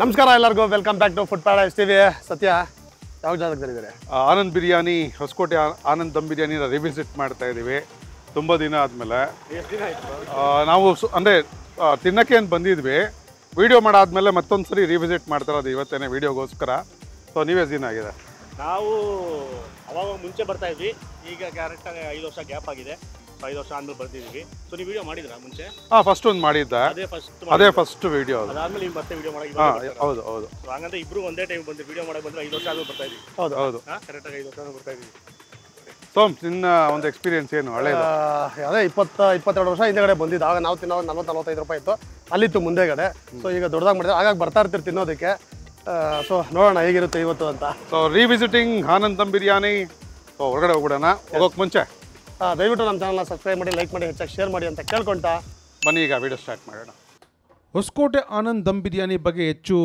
ನಮಸ್ಕಾರ ಎಲ್ಲರಿಗೂ, welcome back to food paradise TV. Satya, ಯಾವ ಜಾಗದಲ್ಲಿದ್ದಾರೆ? ಆನಂದ್ ಬಿರಿಯಾನಿ, ಹೊಸಕೋಟೆ ಆನಂದ್ ದಮ್ ಬಿರಿಯಾನಿನ ರಿವಿಸಿಟ್ ಮಾಡ್ತಾ ಇದ್ದೀವಿ ತುಂಬ ದಿನ ಆದಮೇಲೆ. ನಾವು ಅಂದರೆ ತಿನ್ನೋಕ್ಕೆ ಅಂತ ಬಂದಿದ್ವಿ, ವೀಡಿಯೋ ಮಾಡಾದ್ಮೇಲೆ ಮತ್ತೊಂದು ಸರಿ ರಿವಿಸಿಟ್ ಮಾಡ್ತಾರದು ಇವತ್ತೇನೆ ವೀಡಿಯೋಗೋಸ್ಕರ. ಸೊ ನೀವೇ ದಿನ ಆಗಿದೆ. ನಾವು ಅವಾಗ ಮುಂಚೆ ಬರ್ತಾ ಇದ್ವಿ, ಈಗ ಕರೆಕ್ಟಾಗಿ 5 ವರ್ಷ ಗ್ಯಾಪ್ ಆಗಿದೆ. 5 ವರ್ಷ ಆದ್ಮೇಲೆ ಬರ್ತಿದ್ವಿ. ಸೊ ನೀವು ವಿಡಿಯೋ ಮಾಡಿದ್ರಾ ಮುಂಚೆ? ಫಸ್ಟ್ ಒಂದು ಮಾಡಿದ್ದೆ, ಅದೇ ಫಸ್ಟ್ ವಿಡಿಯೋ. ಅದಾದ್ಮೇಲೆ ನೀವು ಮತ್ತೆ ವಿಡಿಯೋ ಮಾಡಕ್ಕೆ? ಹೌದು ಹೌದು. ಸೊ ಹಂಗಂದ್ರೆ ಇಬ್ರು ಒಂದೇ ಟೈಮ್ ಬಂದು ವಿಡಿಯೋ ಮಾಡಕ್ಕೆ ಬಂದ್ರೆ 5 ವರ್ಷ ಆದ್ಮೇಲೆ ಬರ್ತಾ ಇದ್ವಿ. ಹೌದು ಹೌದು, ಕರೆಕ್ಟಾಗಿ 5 ವರ್ಷ ಆದ್ಮೇಲೆ ಬರ್ತಾ ಇದ್ವಿ. ಸೋಮ್, ನಿನ್ನ ಒಂದು ಎಕ್ಸ್ಪೀರಿಯನ್ಸ್ ಏನು? ಹಳೇದು ಅದೇ 22 ವರ್ಷ ಹಿಂದೆಗಡೆ ಬಂದಿದ್ದು. ಆಗ ನಾವು ತಿನ್ನೋ 40-45 ರೂಪಾಯಿ ಇತ್ತು, ಅಲ್ಲಿತ್ತು ಮುಂದೆಗಡೆ. ಸೊ ಈಗ ದೊಡ್ಡದಾಗಿ ಮಾಡಿದ್ರೆ ಆಗಾಗ ಬರ್ತಾ ಇರ್ತೀರಿ ತಿನ್ನೋದಕ್ಕೆ. ಸೊ ನೋಡೋಣ ಹೇಗಿರುತ್ತೆ ಇವತ್ತು ಅಂತ. So revisiting Anand dum biryani. So ಹೊರಗಡೆ ಹೋಗ್ಬಿಡೋಣ. ಹೋಗೋಕೆ ಮುಂಚೆ ದಯವಿಟ್ಟು ನಮ್ಮ ಚಾನಲ್ನ ಸಬ್ಸ್ಕ್ರೈಬ್ ಮಾಡಿ, ಲೈಕ್ ಮಾಡಿ, ಹೆಚ್ಚಾಗಿ ಶೇರ್ ಮಾಡಿ ಅಂತ ಕೇಳ್ಕೊಂತ ಬನ್ನಿ ಈಗ ವಿಡಿಯೋ ಸ್ಟಾರ್ಟ್ ಮಾಡೋಣ. ಹೊಸಕೋಟೆ ಆನಂದ್ ದಮ್ ಬಿರಿಯಾನಿ ಬಗ್ಗೆ ಹೆಚ್ಚು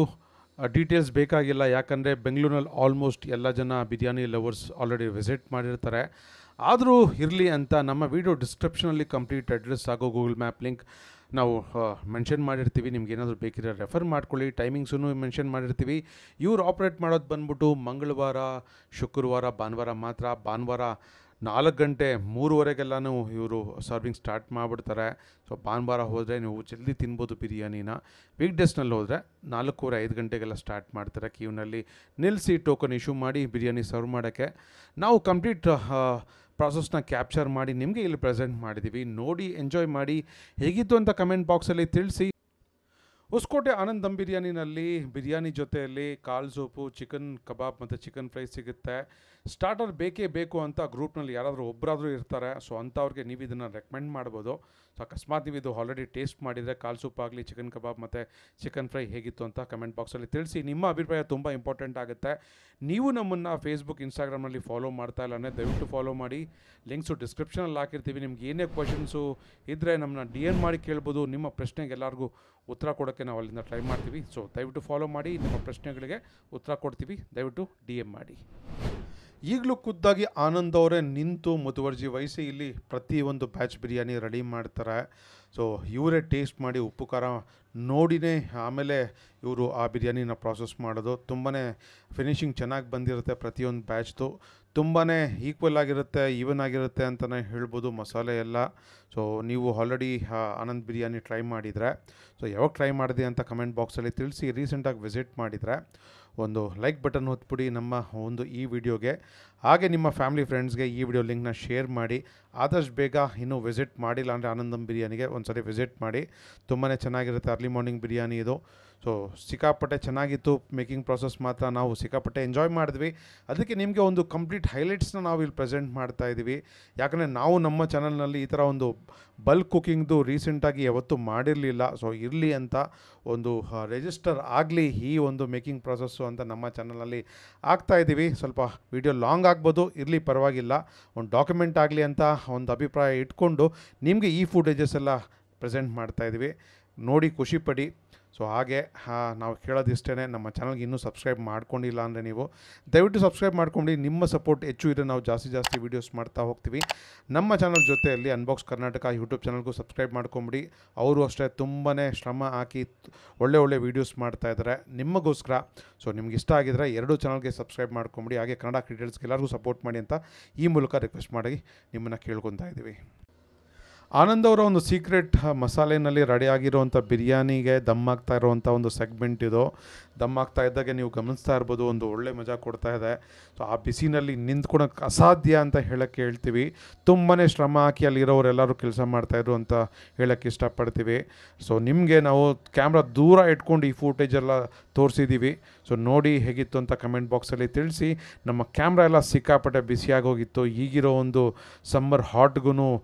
ಡೀಟೇಲ್ಸ್ ಬೇಕಾಗಿಲ್ಲ, ಯಾಕಂದರೆ ಬೆಂಗಳೂರಿನಲ್ಲಿ ಆಲ್ಮೋಸ್ಟ್ ಎಲ್ಲ ಜನ ಬಿರಿಯಾನಿ ಲವರ್ಸ್ ಆಲ್ರೆಡಿ ವಿಸಿಟ್ ಮಾಡಿರ್ತಾರೆ. ಆದರೂ ಇರಲಿ ಅಂತ ನಮ್ಮ ವಿಡಿಯೋ ಡಿಸ್ಕ್ರಿಪ್ಷನಲ್ಲಿ ಕಂಪ್ಲೀಟ್ ಅಡ್ರೆಸ್ ಹಾಗೂ ಗೂಗಲ್ ಮ್ಯಾಪ್ ಲಿಂಕ್ ನಾವು ಮೆನ್ಷನ್ ಮಾಡಿರ್ತೀವಿ. ನಿಮ್ಗೆ ಏನಾದರೂ ಬೇಕಿದ್ರೆ ರೆಫರ್ ಮಾಡ್ಕೊಳ್ಳಿ. ಟೈಮಿಂಗ್ಸೂ ಮೆನ್ಷನ್ ಮಾಡಿರ್ತೀವಿ. ಇವ್ರು ಆಪ್ರೇಟ್ ಮಾಡೋದು ಬಂದ್ಬಿಟ್ಟು ಮಂಗಳವಾರ, ಶುಕ್ರವಾರ, ಭಾನುವಾರ ಮಾತ್ರ. ಭಾನುವಾರ 4 ಗಂಟೆ 3:15ಗೆಲ್ಲನೂ ಇವರು ಸರ್ವಿಂಗ್ ಸ್ಟಾರ್ಟ್ ಮಾಡಿಬಿಡ್ತಾರೆ. ಸೊ ಭಾನುವಾರ ಹೋದರೆ ನೀವು ಜಲ್ದಿ ತಿನ್ಬೋದು ಬಿರಿಯಾನಿನ. ವೀಕ್ ಡೇಸ್ನಲ್ಲಿ ಹೋದರೆ 4:30-5 ಗಂಟೆಗೆಲ್ಲ ಸ್ಟಾರ್ಟ್ ಮಾಡ್ತಾರೆ. ಕ್ಯೂನಲ್ಲಿ ನಿಲ್ಲಿಸಿ ಟೋಕನ್ ಇಶ್ಯೂ ಮಾಡಿ ಬಿರಿಯಾನಿ ಸರ್ವ್ ಮಾಡೋಕ್ಕೆ. ನಾವು ಕಂಪ್ಲೀಟ್ ಪ್ರಾಸೆಸ್ನ ಕ್ಯಾಪ್ಚರ್ ಮಾಡಿ ನಿಮಗೆ ಇಲ್ಲಿ ಪ್ರೆಸೆಂಟ್ ಮಾಡಿದ್ದೀವಿ. ನೋಡಿ ಎಂಜಾಯ್ ಮಾಡಿ. ಹೇಗಿತ್ತು ಅಂತ ಕಮೆಂಟ್ ಬಾಕ್ಸಲ್ಲಿ ತಿಳಿಸಿ. ಹೊಸಕೋಟೆ ಆನಂದ್ ದಮ್ ಬಿರಿಯಾನಿನಲ್ಲಿ ಬಿರಿಯಾನಿ ಜೊತೆಯಲ್ಲಿ ಕಾಲ್ ಸೂಪು, ಚಿಕನ್ ಕಬಾಬ್ ಮತ್ತು ಚಿಕನ್ ಫ್ರೈ ಸಿಗುತ್ತೆ. ಸ್ಟಾರ್ಟರ್ ಬೇಕೇ ಬೇಕು ಅಂತ ಗ್ರೂಪ್ನಲ್ಲಿ ಯಾರಾದರೂ ಒಬ್ಬರಾದರೂ ಇರ್ತಾರೆ. ಸೊ ಅಂಥವ್ರಿಗೆ ನೀವು ಇದನ್ನು ರೆಕಮೆಂಡ್ ಮಾಡ್ಬೋದು. ಸೊ ಅಕಸ್ಮಾತ್ ನೀವು ಇದು ಆಲ್ರೆಡಿ ಟೇಸ್ಟ್ ಮಾಡಿದರೆ ಕಾಲ್ ಸೂಪ್ ಆಗಲಿ, ಚಿಕನ್ ಕಬಾಬ್ ಮತ್ತು ಚಿಕನ್ ಫ್ರೈ ಹೇಗಿತ್ತು ಅಂತ ಕಮೆಂಟ್ ಬಾಕ್ಸಲ್ಲಿ ತಿಳಿಸಿ. ನಿಮ್ಮ ಅಭಿಪ್ರಾಯ ತುಂಬ ಇಂಪಾರ್ಟೆಂಟ್ ಆಗುತ್ತೆ. ನೀವು ನಮ್ಮನ್ನು ಫೇಸ್ಬುಕ್, ಇನ್ಸ್ಟಾಗ್ರಾಮ್ನಲ್ಲಿ ಫಾಲೋ ಮಾಡ್ತಾ ಇಲ್ಲ ಅಂದರೆ ದಯವಿಟ್ಟು ಫಾಲೋ ಮಾಡಿ. ಲಿಂಕ್ಸು ಡಿಸ್ಕ್ರಿಪ್ಷನಲ್ಲಿ ಹಾಕಿರ್ತೀವಿ. ನಿಮ್ಗೆ ಏನೇ ಕ್ವಶನ್ಸು ಇದ್ದರೆ ನಮ್ಮನ್ನ DM ಮಾಡಿ ಕೇಳ್ಬೋದು. ನಿಮ್ಮ ಪ್ರಶ್ನೆಗೆ ಎಲ್ಲರಿಗೂ ಉತ್ತರ ಕೊಡೋಕ್ಕೆ ನಾವು ಅಲ್ಲಿಂದ ಟ್ರೈ ಮಾಡ್ತೀವಿ. ಸೊ ದಯವಿಟ್ಟು ಫಾಲೋ ಮಾಡಿ. ನಿಮ್ಮ ಪ್ರಶ್ನೆಗಳಿಗೆ ಉತ್ತರ ಕೊಡ್ತೀವಿ. ದಯವಿಟ್ಟು DM ಮಾಡಿ. ಈಗಲೂ ಖುದ್ದಾಗಿ ಆನಂದ್ ಅವರೇ ನಿಂತು ಮುತುವರ್ಜಿ ವಹಿಸಿ ಇಲ್ಲಿ ಪ್ರತಿಯೊಂದು ಬ್ಯಾಚ್ ಬಿರಿಯಾನಿ ರೆಡಿ ಮಾಡ್ತಾರೆ. ಸೊ ಇವರೇ ಟೇಸ್ಟ್ ಮಾಡಿ ಉಪ್ಪು ಖಾರ ನೋಡಿನೇ ಆಮೇಲೆ ಇವರು ಆ ಬಿರಿಯಾನಿನ ಪ್ರಾಸೆಸ್ ಮಾಡೋದು. ತುಂಬಾ ಫಿನಿಶಿಂಗ್ ಚೆನ್ನಾಗಿ ಬಂದಿರುತ್ತೆ. ಪ್ರತಿಯೊಂದು ಬ್ಯಾಚ್ದು ತುಂಬಾ ಈಕ್ವಲ್ ಆಗಿರುತ್ತೆ, ಈವನ್ ಆಗಿರುತ್ತೆ ಅಂತಲೇ ಹೇಳ್ಬೋದು ಮಸಾಲೆ ಎಲ್ಲ. ಸೊ ನೀವು ಆಲ್ರೆಡಿ ಆನಂದ್ ಬಿರಿಯಾನಿ ಟ್ರೈ ಮಾಡಿದರೆ, ಸೊ ಯಾವಾಗ ಟ್ರೈ ಮಾಡಿದೆ ಅಂತ ಕಮೆಂಟ್ ಬಾಕ್ಸಲ್ಲಿ ತಿಳಿಸಿ. ರೀಸೆಂಟಾಗಿ ವಿಸಿಟ್ ಮಾಡಿದರೆ ಒಂದು ಲೈಕ್ ಬಟನ್ ಒತ್ಬಿಡಿ ನಮ್ಮ ಒಂದು ಈ ವಿಡಿಯೋಗೆ. ಹಾಗೆ ನಿಮ್ಮ ಫ್ಯಾಮಿಲಿ ಫ್ರೆಂಡ್ಸ್ಗೆ ಈ ವಿಡಿಯೋ ಲಿಂಕ್ನ ಶೇರ್ ಮಾಡಿ. ಆದಷ್ಟು ಬೇಗ ಇನ್ನೂ ವಿಸಿಟ್ ಮಾಡಿಲ್ಲ ಅಂದರೆ ಆನಂದ್ ದಮ್ ಬಿರಿಯಾನಿಗೆ ಒಂದು ಸರಿ ವಿಸಿಟ್ ಮಾಡಿ. ತುಂಬಾ ಚೆನ್ನಾಗಿರುತ್ತೆ. ಅರ್ಲಿ ಮಾರ್ನಿಂಗ್ ಬಿರಿಯಾನಿ ಇದು. ಸೊ ಸಿಕ್ಕಾಪಟ್ಟೆ ಚೆನ್ನಾಗಿತ್ತು. ಮೇಕಿಂಗ್ ಪ್ರಾಸೆಸ್ ಮಾತ್ರ ನಾವು ಸಿಕ್ಕಾಪಟ್ಟೆ ಎಂಜಾಯ್ ಮಾಡಿದ್ವಿ. ಅದಕ್ಕೆ ನಿಮಗೆ ಒಂದು ಕಂಪ್ಲೀಟ್ ಹೈಲೈಟ್ಸ್ನ ನಾವು ಇಲ್ಲಿ ಪ್ರೆಸೆಂಟ್ ಮಾಡ್ತಾಯಿದ್ದೀವಿ. ಯಾಕಂದರೆ ನಾವು ನಮ್ಮ ಚಾನಲ್ನಲ್ಲಿ ಈ ಥರ ಒಂದು ಬಲ್ಕ್ ಕುಕ್ಕಿಂಗ್ದು ರೀಸೆಂಟಾಗಿ ಯಾವತ್ತೂ ಮಾಡಿರಲಿಲ್ಲ. ಸೊ ಇರಲಿ ಅಂತ ಒಂದು ರಿಜಿಸ್ಟರ್ ಆಗಲಿ ಈ ಒಂದು ಮೇಕಿಂಗ್ ಪ್ರಾಸೆಸ್ಸು ಅಂತ ನಮ್ಮ ಚಾನಲಲ್ಲಿ ಆಗ್ತಾಯಿದ್ದೀವಿ. ಸ್ವಲ್ಪ ವಿಡಿಯೋ ಲಾಂಗ್ ಆಗ್ಬೋದು, ಇರಲಿ ಪರವಾಗಿಲ್ಲ. ಒಂದು ಡಾಕ್ಯುಮೆಂಟ್ ಆಗಲಿ ಅಂತ ಒಂದು ಅಭಿಪ್ರಾಯ ಇಟ್ಕೊಂಡು ನಿಮಗೆ ಈ ಫುಟೇಜಸ್ ಎಲ್ಲ ಪ್ರೆಸೆಂಟ್ ಮಾಡ್ತಾಯಿದ್ದೀವಿ. ನೋಡಿ ಖುಷಿಪಡಿ. ಸೊ ಹಾಗೆ ನಾವು ಕೇಳೋದಿಷ್ಟೇ, ನಮ್ಮ ಚಾನಲ್ಗೆ ಇನ್ನೂ ಸಬ್ಸ್ಕ್ರೈಬ್ ಮಾಡ್ಕೊಂಡಿಲ್ಲ ಅಂದರೆ ನೀವು ದಯವಿಟ್ಟು ಸಬ್ಸ್ಕ್ರೈಬ್ ಮಾಡ್ಕೊಂಡು. ನಿಮ್ಮ ಸಪೋರ್ಟ್ ಹೆಚ್ಚು ಇದ್ದರೆ ನಾವು ಜಾಸ್ತಿ ವೀಡಿಯೋಸ್ ಮಾಡ್ತಾ ಹೋಗ್ತೀವಿ. ನಮ್ಮ ಚಾನಲ್ ಜೊತೆಯಲ್ಲಿ ಅನ್ಬಾಕ್ಸ್ ಕರ್ನಾಟಕ ಯೂಟ್ಯೂಬ್ ಚಾನಲ್ಗೂ ಸಬ್ಸ್ಕ್ರೈಬ್ ಮಾಡ್ಕೊಂಬಿಡಿ. ಅವರು ಅಷ್ಟೇ ತುಂಬಾ ಶ್ರಮ ಹಾಕಿ ಒಳ್ಳೆ ವೀಡಿಯೋಸ್ ಮಾಡ್ತಾಯಿದ್ದಾರೆ ನಿಮಗೋಸ್ಕರ. ಸೊ ನಿಮ್ಗೆ ಇಷ್ಟ ಆಗಿದ್ರೆ 2 ಚಾನಲ್ಗೆ ಸಬ್ಸ್ಕ್ರೈಬ್ ಮಾಡ್ಕೊಂಬಿಡಿ. ಹಾಗೆ ಕನ್ನಡ ಕ್ರಿಯೇಟರ್ಸ್ಗೆ ಎಲ್ಲರಿಗೂ ಸಪೋರ್ಟ್ ಮಾಡಿ ಅಂತ ಈ ಮೂಲಕ ರಿಕ್ವೆಸ್ಟ್ ಮಾಡಿ ನಿಮ್ಮನ್ನು ಕೇಳ್ಕೊತಾ ಇದ್ದೀವಿ. ಆನಂದ್ ಅವರ ಒಂದು ಸೀಕ್ರೆಟ್ ಮಸಾಲೆನಲ್ಲಿ ರೆಡಿ ಆಗಿರೋವಂಥ ಬಿರಿಯಾನಿಗೆ ದಮ್ ಆಗ್ತಾ ಇರೋವಂಥ ಒಂದು ಸೆಗ್ಮೆಂಟ್ ಇದು. ದಮ್ ಆಗ್ತಾ ಇದ್ದಾಗೆ ನೀವು ಗಮನಿಸ್ತಾ ಇರ್ಬೋದು, ಒಂದು ಒಳ್ಳೆ ಮಜಾ ಕೊಡ್ತಾ ಇದೆ. ಸೊ ಆ ಬಿಸಿನಲ್ಲಿ ನಿಂತ್ಕೊಳಕ್ಕೆ ಅಸಾಧ್ಯ ಅಂತ ಹೇಳೋಕ್ಕೆ ಹೇಳ್ತೀವಿ. ತುಂಬಾ ಶ್ರಮ ಹಾಕಿ ಅಲ್ಲಿರೋರೆಲ್ಲರೂ ಕೆಲಸ ಮಾಡ್ತಾಯಿದ್ರು ಅಂತ ಹೇಳೋಕ್ಕೆ ಇಷ್ಟಪಡ್ತೀವಿ. ಸೊ ನಿಮಗೆ ನಾವು ಕ್ಯಾಮ್ರಾ ದೂರ ಇಟ್ಕೊಂಡು ಈ ಫೂಟೇಜೆಲ್ಲ ತೋರಿಸಿದ್ದೀವಿ. ಸೊ ನೋಡಿ ಹೇಗಿತ್ತು ಅಂತ ಕಮೆಂಟ್ ಬಾಕ್ಸಲ್ಲಿ ತಿಳಿಸಿ. ನಮ್ಮ ಕ್ಯಾಮ್ರಾ ಎಲ್ಲ ಸಿಕ್ಕಾಪಟ್ಟೆ ಬಿಸಿಯಾಗೋಗಿತ್ತು. ಈಗಿರೋ ಒಂದು ಸಮ್ಮರ್ ಹಾಟ್ಗೂ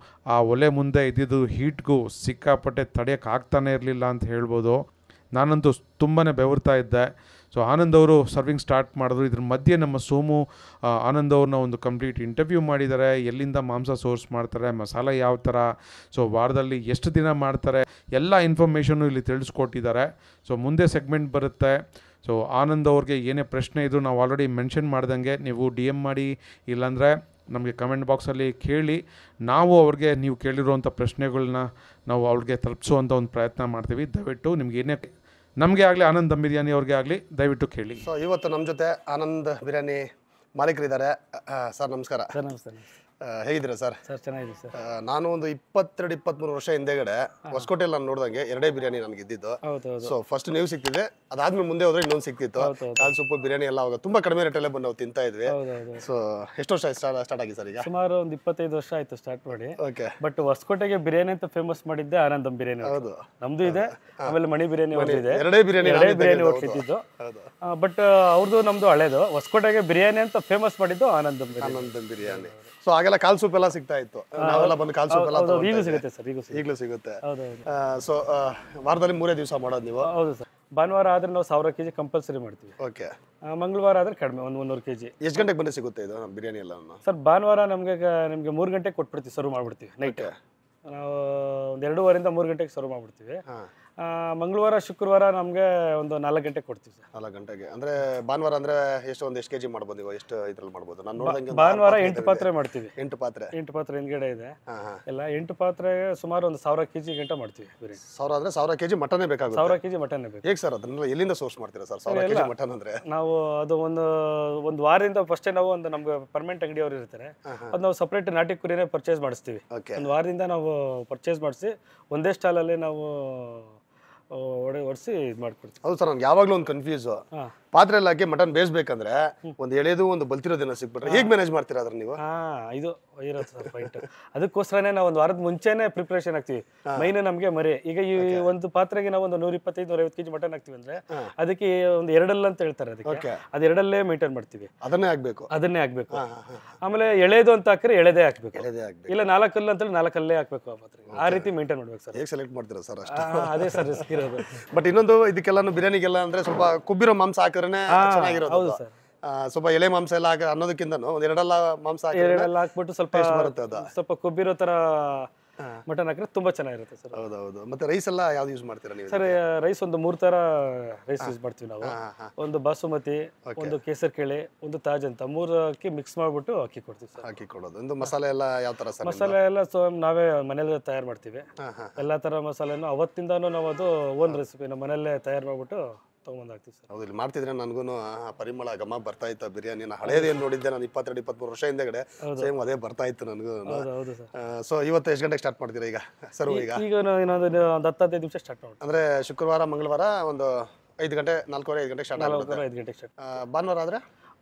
ಆ ಒಲೆ ಮುಂದೆ ಇದ್ದಿದ್ದು ಹೀಟ್ಗೂ ಸಿಕ್ಕಾಪಟ್ಟೆ ತಡೆಯೋಕ್ಕೆ ಆಗ್ತಾನೆ ಇರಲಿಲ್ಲ ಅಂತ ಹೇಳ್ಬೋದು. ನಾನಂತೂ ತುಂಬಾ ಬೆವರ್ತಾ ಇದ್ದೆ. ಸೊ ಆನಂದ್ ಅವರು ಸರ್ವಿಂಗ್ ಸ್ಟಾರ್ಟ್ ಮಾಡಿದ್ರು. ಇದ್ರ ಮಧ್ಯೆ ನಮ್ಮ ಸೋಮು ಆನಂದ್ ಅವ್ರನ್ನ ಒಂದು ಕಂಪ್ಲೀಟ್ ಇಂಟರ್ವ್ಯೂ ಮಾಡಿದ್ದಾರೆ. ಎಲ್ಲಿಂದ ಮಾಂಸ ಸೋರ್ಸ್ ಮಾಡ್ತಾರೆ, ಮಸಾಲೆ ಯಾವ ಥರ, ಸೊ ವಾರದಲ್ಲಿ ಎಷ್ಟು ದಿನ ಮಾಡ್ತಾರೆ, ಎಲ್ಲ ಇನ್ಫಾರ್ಮೇಷನ್ನು ಇಲ್ಲಿ ತಿಳಿಸ್ಕೊಟ್ಟಿದ್ದಾರೆ. ಸೊ ಮುಂದೆ ಸೆಗ್ಮೆಂಟ್ ಬರುತ್ತೆ. ಸೊ ಆನಂದ್ ಅವ್ರಿಗೆ ಏನೇ ಪ್ರಶ್ನೆ ಇದ್ದರೂ ನಾವು ಆಲ್ರೆಡಿ ಮೆನ್ಷನ್ ಮಾಡ್ದಂಗೆ ನೀವು DM ಮಾಡಿ, ಇಲ್ಲಾಂದರೆ ನಮಗೆ ಕಮೆಂಟ್ ಬಾಕ್ಸಲ್ಲಿ ಕೇಳಿ. ನಾವು ಅವ್ರಿಗೆ ನೀವು ಕೇಳಿರುವಂಥ ಪ್ರಶ್ನೆಗಳನ್ನ ನಾವು ಅವ್ರಿಗೆ ತಲುಪಿಸುವಂಥ ಒಂದು ಪ್ರಯತ್ನ ಮಾಡ್ತೀವಿ. ದಯವಿಟ್ಟು ನಿಮ್ಗೆ ಏನೇ ನಮಗೆ ಆಗಲಿ ಆನಂದ್ ದಮ್ ಬಿರಿಯಾನಿ ಅವ್ರಿಗೆ ಆಗಲಿ ದಯವಿಟ್ಟು ಕೇಳಿ. ಸೊ ಇವತ್ತು ನಮ್ಮ ಜೊತೆ ಆನಂದ್ ಬಿರಿಯಾನಿ ಮಾಲೀಕರಿದ್ದಾರೆ. ಸರ್ ನಮಸ್ಕಾರ. ಸರ್ ನಮಸ್ತೆ. ಹೇಗಿದ್ದೀರಾ ಸರ್? ಸರ್ ಚೆನ್ನಾಗಿದೆ ಸರ್. ನಾನು ಒಂದು 22-23 ವರ್ಷ ಹಿಂದೆಗಡೆ ಹೊಸಕೋಟೆಯಲ್ಲಿ ನಾನು ನೋಡಿದಂಗೆ 2 ಬಿರಿಯಾನಿ ನನಗೆ ಇದ್ದಿದ್ದು. ಸೊ ಫಸ್ಟ್ ನೀವು ಸಿಕ್ತಿದೆ, ಅದಾದ್ಮೇಲೆ ಮುಂದೆ ಹೋದ್ರೆ ಇನ್ನೊಂದು ಸಿಕ್ತಿತ್ತು. ಕಾಲ್ ಸೂಪು ಬಿರಿಯಾನಿ ಎಲ್ಲ ಅವಾಗ ತುಂಬಾ ಕಡಿಮೆ ರೇಟಲ್ಲೇ ಬಂದು ನಾವು ತಿಂತಾ ಇದ್ವಿ. ಸೊ ಎಷ್ಟು ವರ್ಷ ಸ್ಟಾರ್ಟ್ ಆಗಿ ಸರ್ ಈಗ? ಸುಮಾರು ಒಂದು 25 ವರ್ಷ ಆಯ್ತು ಸ್ಟಾರ್ಟ್ ಮಾಡಿ. ಓಕೆ. ಬಟ್ ಹೊಸಕೋಟೆಗೆ ಬಿರಿಯಾನಿ ಅಂತ ಫೇಮಸ್ ಮಾಡಿದ್ದೆ ಆನಂದ್ ದಮ್ ಬಿರಿಯಾನಿ. ಹೌದು, ನಮ್ದು ಇದೆ. ಆಮೇಲೆ ಮಣಿ ಬಿರಿಯಾನಿ ಇದೆ. 2 ಬಿರಿಯಾನಿ ಹೋಟ್ಲಿದ್ದು. ಬಟ್ ಅವ್ರದ್ದು ನಮ್ದು ಹಳೇದು. ಹೊಸಕೋಟೆಗೆ ಬಿರಿಯಾನಿ ಅಂತ ಫೇಮಸ್ ಮಾಡಿದ್ದು ಆನಂದ್ ದಮ್ ಬಿರಿಯಾನಿ. ಸೊ ಆಗೆಲ್ಲ ಕಾಲ್ ಸೂಪ್ ಎಲ್ಲ ಸಿಗ್ತಾ ಇತ್ತು. ನಾವೆಲ್ಲ ಬಂದು ಕಾಲ್ ಸೂಪ್ ಎಲ್ಲ ಈಗಲೂ ಸಿಗುತ್ತೆ ಸರ್. ಈಗಲೂ ಸಿಗುತ್ತೆ. ಸೊ ವಾರದಲ್ಲಿ 3 ದಿವಸ ಮಾಡೋದು ನೀವು? ಹೌದು ಸರ್. ಭಾನುವಾರ ಆದ್ರೆ ನಾವು 1000 kg ಕಂಪಲ್ಸರಿ ಮಾಡ್ತೀವಿ. ಓಕೆ. ಮಂಗಳವಾರ ಆದ್ರೆ ಕಡಿಮೆ, ಒಂದು 300 kg. ಎಷ್ಟು ಗಂಟೆಗೆ ಬಂದು ಸಿಗುತ್ತೆ ಇದು ಬಿರಿಯಾನಿ ಎಲ್ಲ? ಸರ್ ಭಾನುವಾರ ನಿಮ್ಗೆ 3 ಗಂಟೆಗೆ ಕೊಟ್ಬಿಡ್ತೀವಿ, ಸರ್ವ್ ಮಾಡ್ಬಿಡ್ತೀವಿ. ನೈಟ್ ನಾವು ಒಂದು 2:15 3 ಗಂಟೆಗೆ ಸರ್ವ್ ಮಾಡ್ಬಿಡ್ತೀವಿ. ಮಂಗಳವಾರ ಶುಕ್ರವಾರ ನಮಗೆ ಒಂದು 4 ಗಂಟೆಗೆ ಕೊಡ್ತೀವಿ ಸರ್. 4 ಗಂಟೆಗೆ ಅಂದ್ರೆ ಭಾನುವಾರ ಅಂದ್ರೆ ಒಂದು ಎಷ್ಟು ಕೆಜಿ ಮಾಡ್ಬೋದು ನೀವು? ಎಷ್ಟು ಇದ್ರಲ್ಲಿ ಮಾಡ್ಬೋದು? ನಾನು ನೋಡಿದಂಗೆ ಭಾನುವಾರ 8 ಪಾತ್ರೆ ಮಾಡ್ತೀವಿ. 8 ಪಾತ್ರೆ ಹಿಂದ್ಗಡೆ ಇದೆ ಎಲ್ಲ. 8 ಪಾತ್ರೆಗೆ ಸುಮಾರು ಒಂದು 1000 kg ಗಂಟೆ ಮಾಡ್ತೀವಿ ಬಿರಿಯಾನಿ. 1000 ಅಂದ್ರೆ 1000 kg ಮಟನೇ ಬೇಕಾಗುತ್ತೆ? 1000 kg ಮಟನ್ ಬೇಕು. ಹೇಗೆ ಸರ್ ಅದನ್ನೆಲ್ಲ ಎಲ್ಲಿಂದ ಸೋರ್ಸ್ ಮಾಡ್ತೀರಾ ಸರ್ 1000 kg ಮಟನ್ ಅಂದ್ರೆ? ನಾವು ಅದು ಒಂದು ವಾರದಿಂದ ಫಸ್ಟೇ ನಾವು ಒಂದು ನಮ್ಗೆ ಪರ್ಮನೆಂಟ್ ಅಂಗಡಿಯವರು ಇರ್ತಾರೆ, ಅದು ನಾವು ಸಪ್ರೇಟ್ ನಾಟಿ ಕುರಿನೇ ಪರ್ಚೇಸ್ ಮಾಡಿಸ್ತೀವಿ. ಒಂದು ವಾರದಿಂದ ನಾವು ಪರ್ಚೇಸ್ ಮಾಡಿಸಿ ಒಂದೇ ಸ್ಟಾಲಲ್ಲಿ ನಾವು ಒಡಿಸಿ ಇದು ಮಾಡ್ಕೊಡ್ತೀವಿ. ಹೌದು ಸರ್, ನನ್ಗೆ ಯಾವಾಗಲೂ ಒಂದು ಕನ್ಫ್ಯೂಸ್. ಪಾತ್ರೆ ಎಲ್ಲ ಹಾಕಿ ಮಟನ್ ಬೇಯಿಸ್ಬೇಕಂದ್ರೆ ಒಂದು ಎಳೆದು ಒಂದು ಬಲ್ತಿರೋದನ್ನ ಸಿಕ್ಬಿಟ್ರೆ ಹೇಗೆ ಮ್ಯಾನೇಜ್ ಮಾಡ್ತೀರಾ ಅದ್ರ ನೀವು? ಇದು ಇರುತ್ತೆ ಸರ್ ಪಾಯಿಂಟ್. ಅದಕ್ಕೋಸ್ಕರನೇ ನಾವು ಒಂದು ವಾರದ ಮುಂಚೆನೆ ಪ್ರಿಪರೇಷನ್ ಆಗ್ತೀವಿ. ಮೈನ್ ನಮಗೆ ಮರಿ. ಈಗ ಈ ಒಂದು ಪಾತ್ರೆಗೆ ನಾವು ಒಂದು 125-150 kg ಮಟನ್ ಹಾಕ್ತಿವಿ ಅಂದ್ರೆ ಅದಕ್ಕೆ ಒಂದು 2 ಅಂತ ಹೇಳ್ತಾರೆ. ಅದಕ್ಕೆ ಅದು 2 ಮೇಂಟೈನ್ ಮಾಡ್ತೀವಿ. ಅದನ್ನೇ ಹಾಕ್ಬೇಕು. ಆಮೇಲೆ ಎಳೆದು ಅಂತ ಹಾಕಿದ್ರೆ ಎಳೆದೇ ಹಾಕ್ಬೇಕು, ಇಲ್ಲ 4 ಕಲ್ಲು ಅಂತ 4 ಕಲ್ಲೇ ಹಾಕ್ಬೇಕು ಆ ಪಾತ್ರೆ. ಆ ರೀತಿ ಮೇಂಟೈನ್ ಮಾಡ್ಬೇಕು ಸರ್. ಹೇಗೆ ಸೆಲೆಕ್ಟ್ ಮಾಡ್ತೀರಾ ಸರ್? ಅದೇ ಸರ್ ರಿಸ್ಕ್ ಇರೋದು. ಬಟ್ ಇನ್ನೊಂದು ಇದಕ್ಕೆಲ್ಲ ಬಿರಿಯಾನಿಗೆಲ್ಲ ಅಂದ್ರೆ ಸ್ವಲ್ಪ ಕುಬ್ಬಿರೋ ಮಾಂಸ ಹಾಕಿದ್ರೆ ಚೆನ್ನಾಗಿರೋದು. ಹೌದು ಸರ್. ಸ್ವಲ್ಪ ಎಳೆ ಮಾಂಸ ಎಲ್ಲ ಅನ್ನೋದಕ್ಕಿಂತ ಒಂದು 2 ಮಾಂಸ ಹಾಕ್ಬಿಟ್ಟು ಸ್ವಲ್ಪ ಕೊಬ್ಬಿರೋ ತರ ಮಟನ್ ಹಾಕಿದ್ರೆ ತುಂಬಾ ಚೆನ್ನಾಗಿರುತ್ತೆ ಸರ್. ಹೌದೌದು. ಮತ್ತೆ ರೈಸ್ ಎಲ್ಲ ಯಾವ್ದು ಯೂಸ್ ಮಾಡ್ತೀರಾ ನೀವು? ಸರ್ ರೈಸ್ ಒಂದು 3 ತರ ರೈಸ್ ಯೂಸ್ ಮಾಡ್ತೀವಿ ನಾವು. ಒಂದು ಬಾಸುಮತಿ, ಒಂದು ಕೇಸರ್ ಕೇಳಿ, ಒಂದು ತಾಜ್ ಅಂತ 3 ಅಕ್ಕಿ ಮಿಕ್ಸ್ ಮಾಡ್ಬಿಟ್ಟು ಅಕ್ಕಿ ಕೊಡ್ತೀವಿ ಸರ್. ಅಕ್ಕಿ ಕೊಡೋದು. ಒಂದು ಮಸಾಲೆ ಎಲ್ಲ ಯಾವ ತರ ಸರ್? ಮಸಾಲೆ ಎಲ್ಲ ನಾವೇ ಮನೇಲಿ ತಯಾರು ಮಾಡ್ತೀವಿ. ಎಲ್ಲಾ ತರ ಮಸಾಲೆನೂ ಅವತ್ತಿಂದಾನು ನಾವು ಅದು ಓನ್ ರೆಸಿಪಿ ನಮ್ಮ ಮನೆಯಲ್ಲೇ ತಯಾರು ಮಾಡ್ಬಿಟ್ಟು ತಗೊಂಡಾಗ್ತೀವಿ ಸರ್. ಹೌದು, ಇಲ್ಲಿ ಮಾಡ್ತಿದ್ರೆ ನನಗೂ ಪರಿಮಳ ಘಮ ಬರ್ತಾ ಇತ್ತು ಬಿರಿಯಾನಿ. ಹಳೇದೇನು ನೋಡಿದ್ದೆ ನಾನು 22-23 ವರ್ಷ ಹಿಂದೆಗಡೆ, ಸೇಮ್ ಅದೇ ಬರ್ತಾ ಇತ್ತು ನನಗೂ. ಸೊ ಇವತ್ತು ಎಷ್ಟು ಗಂಟೆಗೆ ಸ್ಟಾರ್ಟ್ ಮಾಡ್ತೀರಾ ಈಗ ಸರ್ವ್? ಈಗ ಇನ್ನೊಂದು 10-15 ನಿಮಿಷ ಸ್ಟಾರ್ಟ್ ಮಾಡಿ. ಅಂದ್ರೆ ಶುಕ್ರವಾರ ಮಂಗಳವಾರ ಒಂದು 5 ಗಂಟೆ 4:15 ಗಂಟೆಗೆ ಸ್ಟಾರ್ಟ್ ಆಗುತ್ತೆ. 5 ಗಂಟೆಗೆ ಸ್ಟಾರ್ಟ್. ಭಾನುವಾರ ಆದ್ರೆ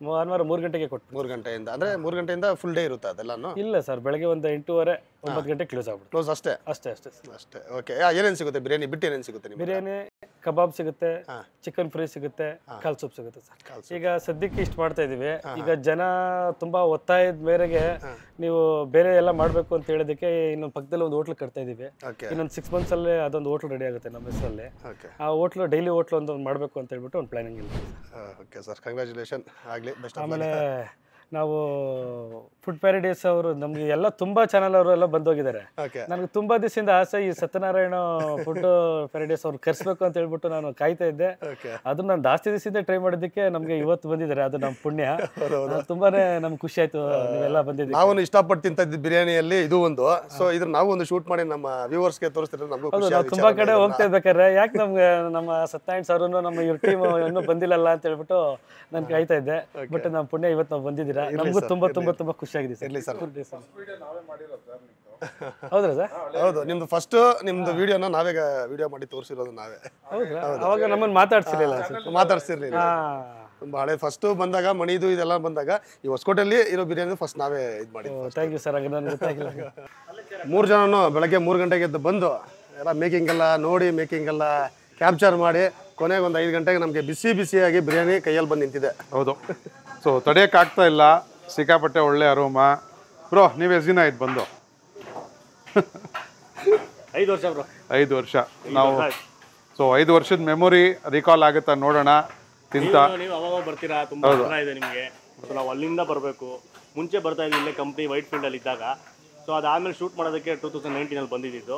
ಭಾನುವಾರ 3 ಗಂಟೆಗೆ ಕೊಟ್ಟು 3 ಗಂಟೆಯಿಂದ ಅಂದ್ರೆ 3 ಗಂಟೆಯಿಂದ ಫುಲ್ ಡೇ ಇರುತ್ತೆ ಅದೆಲ್ಲಾನು? ಇಲ್ಲ ಸರ್, ಬೆಳಗ್ಗೆ ಒಂದು 8:30-9 ಗಂಟೆಗೆ ಕ್ಲೋಸ್ ಆಗ್ಬಿಡುತ್ತೆ. ಕ್ಲೋಸ್ ಅಷ್ಟೇ? ಅಷ್ಟೇ. ಓಕೆ. ಏನೇನು ಸಿಗುತ್ತೆ ಬಿರಿಯಾನಿ ಬಿಟ್ಟು? ಏನೇನು ಸಿಗುತ್ತೆ ನಿಮಗೆ? ಬಿರಿಯಾನಿ ಕಬಾಬ್ ಸಿಗುತ್ತೆ, ಚಿಕನ್ ಫ್ರೈ ಸಿಗುತ್ತೆ, ಕಾಲ್ ಸೂಪ್ ಸಿಗುತ್ತೆ ಸರ್. ಈಗ ಸದ್ಯಕ್ಕೆ ಇಷ್ಟು ಮಾಡ್ತಾ ಇದೀವಿ. ಈಗ ಜನ ತುಂಬಾ ಒತ್ತಾಯದ ಮೇರೆಗೆ ನೀವು ಬೇರೆ ಎಲ್ಲ ಮಾಡ್ಬೇಕು ಅಂತ ಹೇಳೋದಕ್ಕೆ ಇನ್ನೊಂದು ಪಕ್ಕದಲ್ಲಿ ಒಂದು ಹೋಟ್ಲ್ ಕಟ್ತಾ ಇದೀವಿ. ಇನ್ನೊಂದು 6 months ಅಲ್ಲೇ ಅದೊಂದು ಹೋಟ್ಲ್ ರೆಡಿ ಆಗುತ್ತೆ ನಮ್ಮ ಹೆಸರಲ್ಲಿ. ಆ ಹೋಟ್ಲು ಡೈಲಿ ಹೋಟ್ಲು ಒಂದು ಮಾಡ್ಬೇಕು ಅಂತ ಹೇಳ್ಬಿಟ್ಟು ಒಂದು ಪ್ಲಾನಿಂಗ್ ಇಲ್ಲ. ಓಕೆ ಸರ್, ಕಂಗ್ರ್ಯಾಚುಲೇಷನ್ ಆಗಲಿ. ಆಮೇಲೆ ನಾವು ಫುಡ್ ಪ್ಯಾರಡೈಸ್ ಅವರು ನಮ್ಗೆ ಎಲ್ಲ ತುಂಬಾ ಚಾನಲ್ ಅವರು ಎಲ್ಲ ಬಂದೋಗಿದ್ದಾರೆ. ನನಗೆ ತುಂಬಾ ದಿವಸದಿಂದ ಆಸೆ ಈ ಸತ್ಯನಾರಾಯಣ ಫುಡ್ ಪ್ಯಾರಡೈಸ್ ಅವ್ರು ಕರ್ಸ್ಬೇಕು ಅಂತ ಹೇಳ್ಬಿಟ್ಟು ನಾನು ಕಾಯ್ತಾ ಇದ್ದೆ. ಅದು ನಾನು ಜಾಸ್ತಿ ದಿವಸದಿಂದ ಟ್ರೈ ಮಾಡೋದಕ್ಕೆ ನಮ್ಗೆ ಇವತ್ತು ಬಂದಿದ್ದಾರೆ. ಅದು ನಮ್ಮ ಪುಣ್ಯ. ತುಂಬಾನೇ ನಮ್ಗೆ ಖುಷಿ ಆಯ್ತು ನೀವೆಲ್ಲ ಬಂದಿದ್ದೀವಿ. ನಾವು ಇಷ್ಟಪಟ್ಟು ತಿಂತಿದ್ದ ಬಿರಿಯಾನಿಯಲ್ಲಿ ಇದು ಒಂದು. ಸೊ ಇದ್ರ ನಾವು ಒಂದು ಶೂಟ್ ಮಾಡಿ ನಮ್ಮ ವ್ಯೂವರ್ಸ್ಗೆ ತೋರಿಸ್ತಿದ್ರೆ ನಮಗೂ ಖುಷಿ ಆಗುತ್ತೆ. ತುಂಬಾ ಕಡೆ ಹೋಗ್ತಾ ಇರ್ಬೇಕಾದ್ರೆ ಯಾಕೆ ನಮ್ಗೆ ನಮ್ಮ ಸತ್ಯನಾರಾಯಣ ಸರ್ ನಮ್ಮ ಇವ್ರ ಟೀಮ್ ಇನ್ನೂ ಬಂದಿಲ್ಲಲ್ಲ ಅಂತ ಹೇಳ್ಬಿಟ್ಟು ನಾನು ಕಾಯ್ತಾ ಇದ್ದೆ. ಬಟ್ ನಮ್ಮ ಪುಣ್ಯ ಇವತ್ತು ನಾವು ಬಂದಿದ್ದೀರಾ. ನಮಗೂ ತುಂಬಾ ತುಂಬಾ ತುಂಬಾ ಖುಷಿ ಆಗಿದೆ ಸರ್. ಹೌದ್ರಾ ಸರ್? ಹೌದು, ನಿಮ್ದು ಫಸ್ಟ್ ನಿಮ್ದು ವಿಡಿಯೋನ ನಾವೇ ವಿಡಿಯೋ ಮಾಡಿ ತೋರಿಸಿರೋದು ನಾವೇ. ಹೌದ್ರಾ? ಅವಾಗ ನಮ್ಮನ್ನು ಮಾತಾಡ್ಸಿರಲಿಲ್ಲ ಸರ್. ಮಾತಾಡ್ಸಿರ್ಲಿಲ್ಲ. ತುಂಬಾ ಹಳೆ ಫಸ್ಟ್ ಬಂದಾಗ ಮಣಿದು ಇದೆಲ್ಲ ಬಂದಾಗ ಈ ಹೊಸಕೋಟೆಯಲ್ಲಿ ಇರೋ ಬಿರಿಯಾನಿ ಫಸ್ಟ್ ನಾವೇ ಇದು ಮಾಡಿದ್ವಿ. Thank you sir. ಹಾಗೆ ನನಗೆ ಗೊತ್ತಾಗಿಲ್ಲ. 3 ಜನನು ಬೆಳಗ್ಗೆ 3 ಗಂಟೆಗೆ ಎದ್ದು ಬಂದು ಎಲ್ಲ ಮೇಕಿಂಗ್ ಎಲ್ಲ ನೋಡಿ, ಮೇಕಿಂಗ್ ಎಲ್ಲ ಕ್ಯಾಪ್ಚರ್ ಮಾಡಿ ಕೊನೆಗೆ ಒಂದು 5 ಗಂಟೆಗೆ ನಮಗೆ ಬಿಸಿಯಾಗಿ ಬಿರಿಯಾನಿ ಕೈಯಲ್ಲಿ ಬಂದು ನಿಂತಿದೆ. ಹೌದು. ಸೊ ತಡೆಯೋಕ್ಕಾಗ್ತಾ ಇಲ್ಲ, ಸಿಕ್ಕಾಪಟ್ಟೆ ಒಳ್ಳೆ ಅರೋಮ. ಬ್ರೋ ನೀವು ಎಷ್ಟು ದಿನ ಆಯ್ತು ಬಂದು? 5 ವರ್ಷ ಬ್ರೋ. 5 ವರ್ಷ. ನಾವು ಸೊ 5 ವರ್ಷದ ಮೆಮೊರಿ ರಿಕಾಲ್ ಆಗುತ್ತಾ ನೋಡೋಣ. ತಿಂತ ನೀವು ಅವಾಗ ಬರ್ತೀರಾ, ತುಂಬಾ ಹತ್ರ ಇದೆ ನಿಮಗೆ. ಸೊ ನಾವು ಅಲ್ಲಿಂದ ಬರಬೇಕು. ಮುಂಚೆ ಬರ್ತಾ ಇದ್ದೀವಿ ಇಲ್ಲೇ ಕಂಪ್ನಿ ವೈಟ್ ಫೀಲ್ಡಲ್ಲಿ ಇದ್ದಾಗ. ಸೊ ಅದಾದಮೇಲೆ ಶೂಟ್ ಮಾಡೋದಕ್ಕೆ 2019 ಬಂದಿದ್ದು.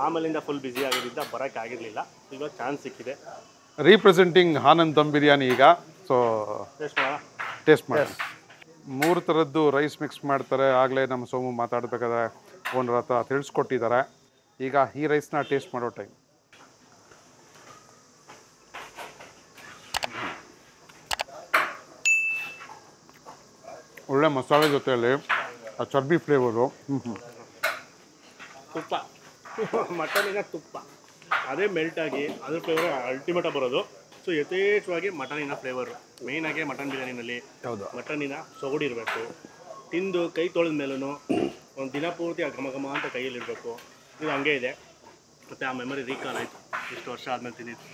ಆಮೇಲಿಂದ ಫುಲ್ ಬ್ಯುಸಿ ಆಗಿದ್ದರಿಂದ ಬರೋಕ್ಕೆ ಆಗಿರಲಿಲ್ಲ. ಈಗ ಚಾನ್ಸ್ ಸಿಕ್ಕಿದೆ. ರೀಪ್ರೆಸೆಂಟಿಂಗ್ ಆನಂದ್ ದಮ್ ಬಿರಿಯಾನಿ ಈಗ. ಸೊ ಟೇಸ್ಟ್ ಮಾಡಿ. 3 ಥರದ್ದು ರೈಸ್ ಮಿಕ್ಸ್ ಮಾಡ್ತಾರೆ. ಆಗಲೇ ನಮ್ಮ ಸೋಮು ಮಾತಾಡಬೇಕಾದ್ರೆ ಓನರ್ ಹತ್ರ ತಿಳಿಸ್ಕೊಟ್ಟಿದ್ದಾರೆ. ಈಗ ಈ ರೈಸ್ನ ಟೇಸ್ಟ್ ಮಾಡೋ ಟೈಮ್. ಒಳ್ಳೆ ಮಸಾಲೆ ಜೊತೆಯಲ್ಲಿ ಆ ಚರ್ಬಿ ಫ್ಲೇವರು. ತುಪ್ಪ, ಮಟನಿನ ತುಪ್ಪ ಅದೇ ಮೆಲ್ಟ್ ಆಗಿ ಅದ್ರ ಫ್ಲೇವರ್ ಅಲ್ಟಿಮೇಟಾಗಿ ಬರೋದು. ಸೊ ಯಥೇಚ್ಛವಾಗಿ ಮಟನಿನ ಫ್ಲೇವರು ಮೇಯ್ನಾಗಿ ಮಟನ್ ಬಿರಿಯಾನಿನಲ್ಲಿ ಮಟನಿನ ಸೊಗಡಿರಬೇಕು. ತಿಂದು ಕೈ ತೊಳೆದ ಮೇಲೂ ಒಂದು ದಿನ ಪೂರ್ತಿ ಆ ಘಮ ಘಮ ಅಂತ ಕೈಯಲ್ಲಿರಬೇಕು. ಇದು ಹಂಗೆ ಇದೆ. ಮತ್ತು ಆ ಮೆಮೊರಿ ರೀಕಾಲ್ ಆಯಿತು ಇಷ್ಟು ವರ್ಷ ಆದಮೇಲೆ ತಿಂದಿದ್ದು.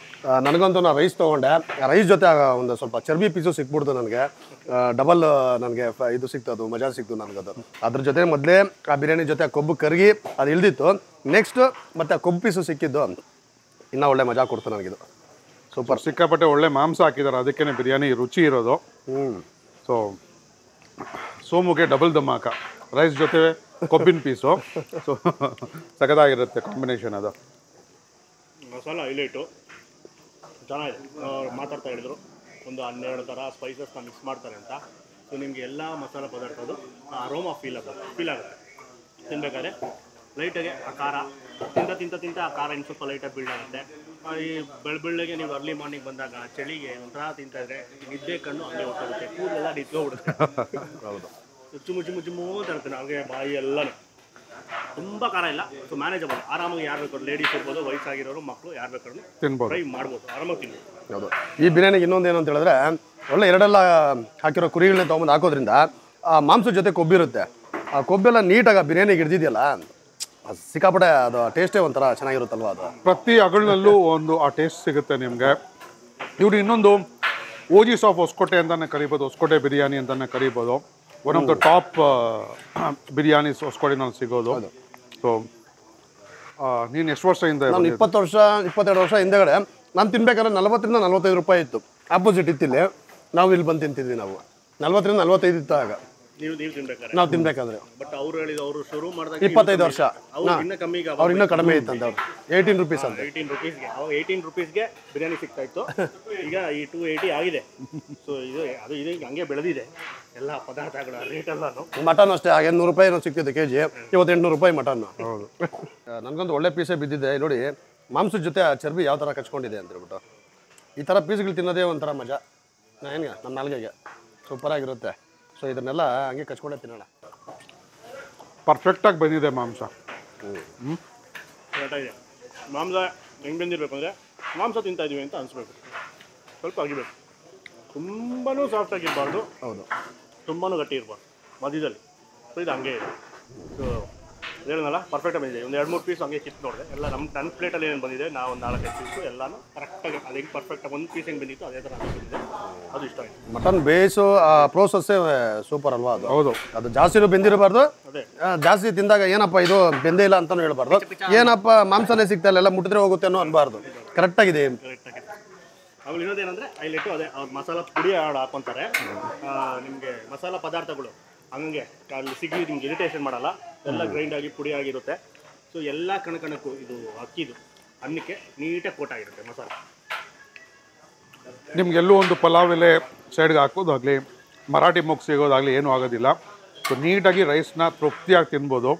ನನಗಂತೂ ನಾನು ರೈಸ್ ತೊಗೊಂಡೆ. ರೈಸ್ ಜೊತೆ ಒಂದು ಸ್ವಲ್ಪ ಚರ್ಬಿ ಪೀಸು ಸಿಕ್ಬಿಡ್ತು ನನಗೆ. ಡಬಲ್ ನನಗೆ ಇದು ಸಿಕ್ತು, ಅದು ಮಜಾ ಸಿಕ್ತು ನನಗದು. ಅದ್ರ ಜೊತೆ ಮೊದಲೇ ಆ ಬಿರಿಯಾನಿ ಜೊತೆ ಆ ಕೊಬ್ಬು ಕರಗಿ ಅದು ಇಳ್ದಿತ್ತು. ನೆಕ್ಸ್ಟ್ ಮತ್ತು ಆ ಕೊಬ್ಬು ಪೀಸು ಸಿಕ್ಕಿದ್ದು ಇನ್ನೂ ಒಳ್ಳೆ ಮಜಾ ಕೊಡ್ತು ನನಗಿದು. ಸೂಪರ್. ಸಿಕ್ಕಾಪಟ್ಟೆ ಒಳ್ಳೆ ಮಾಂಸ ಹಾಕಿದ್ದಾರೆ, ಅದಕ್ಕೇ ಬಿರಿಯಾನಿ ರುಚಿ ಇರೋದು. ಸೊ ಸೋಮುಗೆ ಡಬಲ್ ದಮ್ ಹಾಕ, ರೈಸ್ ಜೊತೆ ಕೊಬ್ಬಿನ ಪೀಸು. ಸೊ ಸಖತ್ತಾಗಿರುತ್ತೆ ಕಾಂಬಿನೇಷನ್ ಅದು. ಮಸಾಲ ಹೈಲೈಟು ಚೆನ್ನಾಗಿದೆ. ಅವ್ರು ಮಾತಾಡ್ತಾ ಹೇಳಿದ್ರು ಒಂದು 12 ಥರ ಸ್ಪೈಸಸ್ನ ಮಿಕ್ಸ್ ಮಾಡ್ತಾರೆ ಅಂತ. ಸೊ ನಿಮಗೆ ಎಲ್ಲ ಮಸಾಲ ಪದಾರ್ಥದ್ದು ಅರೋಮಾ ಫೀಲ್ ಆಗುತ್ತೆ ತಿನ್ನಬೇಕಾದ್ರೆ. ಲೈಟಾಗೆ ಆ ಖಾರ ತಿಂತ ಆ ಖಾರ ಇನ್ನು ಸ್ವಲ್ಪ ಲೈಟಾಗಿ ಬಿಲ್ಡ್ ಆಗುತ್ತೆ. ಈ ಬೆಳಗ್ಗೆ ನೀವು ಅರ್ಲಿ ಮಾರ್ನಿಂಗ್ ಬಂದಾಗ ಚಳಿಗೆ ಒಂಥರ ತಿಂತಾಯಿದ್ರೆ ನಿದ್ದೆ ಕಣ್ಣು ಹಂಗೆ ಹೊಟ್ಟೋಗುತ್ತೆ, ಕೂದಲೆಲ್ಲ ನಿಂತ್ಕೊಬಿಡುತ್ತೆ. ಹೌದು, ಚುಮ್ಮು ಅಂತ ಇರುತ್ತೆ ಹಾಗೆ ಬಾಯಿ ಎಲ್ಲನೂ. ತುಂಬ ಖಾರ ಇಲ್ಲ. ಸೊ ಮ್ಯಾನೇಜಬಲ್, ಆರಾಮಾಗಿ ಯಾರು ಬೇಕಾದ್ರು ಲೇಡೀಸ್ ಇರ್ಬೋದು, ವಯಸ್ಸಾಗಿರೋರು, ಮಕ್ಕಳು ಯಾರು ಬೇಕಾದ್ರೂ ತಿನ್ಬೋದು, ಟ್ರೈ ಮಾಡ್ಬೋದು, ಆರಾಮಾಗಿ ತಿನ್ಬೋದು. ಹೌದು. ಈ ಬಿರಿಯಾನಿಗೆ ಇನ್ನೊಂದೇನು ಅಂತ ಹೇಳಿದ್ರೆ ಒಳ್ಳೆ 2 ಹಾಕಿರೋ ಕುರಿಗಳನ್ನ ತೊಗೊಂಬಂದು ಹಾಕೋದ್ರಿಂದ ಆ ಮಾಂಸದ ಜೊತೆ ಕೊಬ್ಬಿರುತ್ತೆ. ಆ ಕೊಬ್ಬೆಲ್ಲ ನೀಟಾಗಿ ಬಿರಿಯಾನಿಗೆ ಹಿಡಿದಿದೆಯಲ್ಲ, ಸಿಕ್ಕಾಪಟ್ಟೆ ಅದು ಟೇಸ್ಟೇ ಒಂಥರ ಚೆನ್ನಾಗಿರುತ್ತಲ್ವ ಅದು. ಪ್ರತಿ ಅಗಳಲ್ಲೂ ಒಂದು ಆ ಟೇಸ್ಟ್ ಸಿಗುತ್ತೆ ನಿಮಗೆ. ಇವರು ಇನ್ನೊಂದು ಓಜಿಸ್ ಆಫ್ ಹೊಸಕೋಟೆ ಅಂತಲೇ ಕರಿಬೋದು, ಹೊಸಕೋಟೆ ಬಿರಿಯಾನಿ ಅಂತಲೇ ಕರಿಬೋದು. One of the top biryanis ಹೊಸಕೋಟೆನಲ್ಲಿ ಸಿಗೋದು. ಸೊ ನೀನು ಎಷ್ಟು ವರ್ಷದಿಂದ? ನಾನು 22 ವರ್ಷ ಹಿಂದೆಗಡೆ ನಾನು ತಿನ್ಬೇಕಾದ್ರೆ 40 ರಿಂದ 45 ರೂಪಾಯಿ ಇತ್ತು. ಆಪೋಸಿಟ್ ಇತ್ತಿಲ್ಲಿ ನಾವು ಇಲ್ಲಿ ಬಂದು ತಿಂತಿದ್ವಿ. ನಾವು 40 ರಿಂದ 45 ಇತ್ತು ಆಗ ನೀವು ತಿನ್ಬೇಕಾದ್ರೆ, ನಾವು ತಿನ್ಬೇಕಾದ್ರೆ. ಬಟ್ ಅವ್ರು ಹೇಳಿದ್ರು ಅವರು ಶುರು ಮಾಡಿದಾಗ 25 ವರ್ಷ ಅವ್ರು ಇನ್ನೂ ಕಮ್ಮಿ, ಅವ್ರು ಇನ್ನೂ ಕಡಿಮೆ ಇತ್ತಂತ. ಅವ್ರು 18 ರೂಪೀಸ್ ಅಂತ. 18 ರೂಪೀಸ್ಗೆ, ಅವಾಗ 18 ರೂಪೀಸ್ಗೆ ಬಿರಿಯಾನಿ ಸಿಗ್ತಾ ಇತ್ತು. ಈಗ ಈ 280 ಆಗಿದೆ. ಸೊ ಇದು ಹಂಗೆ ಬೆಳೆದಿದೆ ಎಲ್ಲ ಪದಾರ್ಥಗಳು ರೇಟ್ ಎಲ್ಲಾನು. ಮಟನ್ ಅಷ್ಟೇ ಹಾಗೆ 100 ರೂಪಾಯಿ ಏನೋ ಸಿಕ್ತಿತ್ತು ಕೆಜಿ. ಇವತ್ತು 800 ರೂಪಾಯಿ ಮಟನ್. ಹೌದು. ನನಗೊಂದು ಒಳ್ಳೆ ಪೀಸೇ ಬಿದ್ದಿದೆ ನೋಡಿ. ಮಾಂಸದ ಜೊತೆ ಆ ಚರ್ಬಿ ಯಾವ ಥರ ಕಚ್ಕೊಂಡಿದೆ ಅಂತ ಹೇಳ್ಬಿಟ್ಟು ಈ ಥರ ಪೀಸ್ಗಳು ತಿನ್ನೋದೇ ಒಂಥರ ಮಜಾ. ಹೆಂಗೆ ನಮ್ಮ ನಾಲ್ಗೆಗೆ ಸೂಪರಾಗಿರುತ್ತೆ. ಸೊ ಇದನ್ನೆಲ್ಲ ಹಂಗೆ ಕಚ್ಕೊಂಡೇ ತಿನ್ನೋಣ. ಪರ್ಫೆಕ್ಟಾಗಿ ಬಂದಿದೆ ಮಾಂಸ. ಕರೆಕ್ಟಾಗಿದೆ ಮಾಂಸ. ಹೆಂಗೆ ಬಂದಿರಬೇಕು ಅಂದರೆ ಮಾಂಸ ತಿಂತಾ ಇದೀವಿ ಅಂತ ಅನಿಸ್ಬೇಕು. ಸ್ವಲ್ಪ ಅಗಿಬೇಕು, ತುಂಬಾ ಸಾಫ್ಟ್ ಆಗಿರಬಾರ್ದು, ಹೌದು, ತುಂಬಾ ಗಟ್ಟಿ ಇರಬಾರ್ದು, ಮಧ್ಯದಲ್ಲಿ. ಸೊ ಇದು ಹಂಗೆ ಇದೆ. ಸೊ ಹೇಳೋಣಲ್ಲ, ಪರ್ಫೆಕ್ಟಾಗಿ ಬಂದಿದೆ. ಒಂದು 2-3 ಪೀಸ್ ಹಂಗೆ ಕಿತ್ತು ನೋಡಿದೆ. ಎಲ್ಲ ನನ್ನ ಪ್ಲೇಟಲ್ಲಿ ಏನು ಬಂದಿದೆ, ನಾವು ಒಂದು 4-5 ಪೀಸು ಎಲ್ಲನೂ ಕರೆಕ್ಟಾಗಿ ಅದು ಹೆಂಗೆ ಪರ್ಫೆಕ್ಟಾಗಿ ಒಂದು ಪೀಸ್ ಹೆಂಗೆ ಬಂದಿತ್ತು ಅದೇ ಥರ ಬಂದಿದೆ. ಅದು ಇಷ್ಟ ಆಯಿತು. ಮಟನ್ ಬೇಯಿಸೋ ಆ ಪ್ರೋಸೆಸ್ಸೇ ಸೂಪರ್ ಅಲ್ವಾ ಅದು. ಹೌದು, ಅದು ಜಾಸ್ತಿನೂ ಬೆಂದಿರಬಾರ್ದು, ಅದೇ ಜಾಸ್ತಿ ತಿಂದಾಗ ಏನಪ್ಪ ಇದು ಬೆಂದೇ ಇಲ್ಲ ಅಂತಲೂ ಹೇಳ್ಬಾರ್ದು, ಏನಪ್ಪ ಮಾಂಸನೇ ಸಿಗ್ತಾ ಇಲ್ಲ ಎಲ್ಲ ಮುಟ್ಟಿದ್ರೆ ಹೋಗುತ್ತೆ ಅನ್ನೋ ಅನ್ಬಾರ್ದು. ಕರೆಕ್ಟಾಗಿದೆ. ಕರೆಕ್ಟಾಗಿದೆ. ಆಮೇಲೆ ಇನ್ನೊಂದೇನಂದರೆ ಹೈಲೈಟು ಅದೇ ಅವ್ರು ಮಸಾಲ ಪುಡಿ ಹಾಕೊಂತಾರೆ. ನಿಮಗೆ ಮಸಾಲ ಪದಾರ್ಥಗಳು ಹಂಗೆ ಅಲ್ಲಿ ಸಿಗಿ ನಿಮ್ಗೆ ಇರಿಟೇಷನ್ ಮಾಡಲ್ಲ, ಎಲ್ಲ ಗ್ರೈಂಡ್ ಆಗಿ ಪುಡಿ ಆಗಿರುತ್ತೆ. ಸೊ ಎಲ್ಲ ಕಣಕಣಕ್ಕೂ ಇದು ಅಕ್ಕಿದು ಅನ್ನಕ್ಕೆ ನೀಟಾಗಿ ಕೋಟ್ ಆಗಿರುತ್ತೆ ಮಸಾಲ. ನಿಮ್ಗೆಲ್ಲೂ ಒಂದು ಪಲಾವ್ ಎಲೆ ಸೈಡ್ಗೆ ಹಾಕೋದಾಗಲಿ, ಮರಾಠಿ ಮೊಗ್ ಸಿಗೋದಾಗಲಿ ಏನೂ ಆಗೋದಿಲ್ಲ. ಸೊ ನೀಟಾಗಿ ರೈಸ್ನ ತೃಪ್ತಿಯಾಗಿ ತಿನ್ಬೋದು.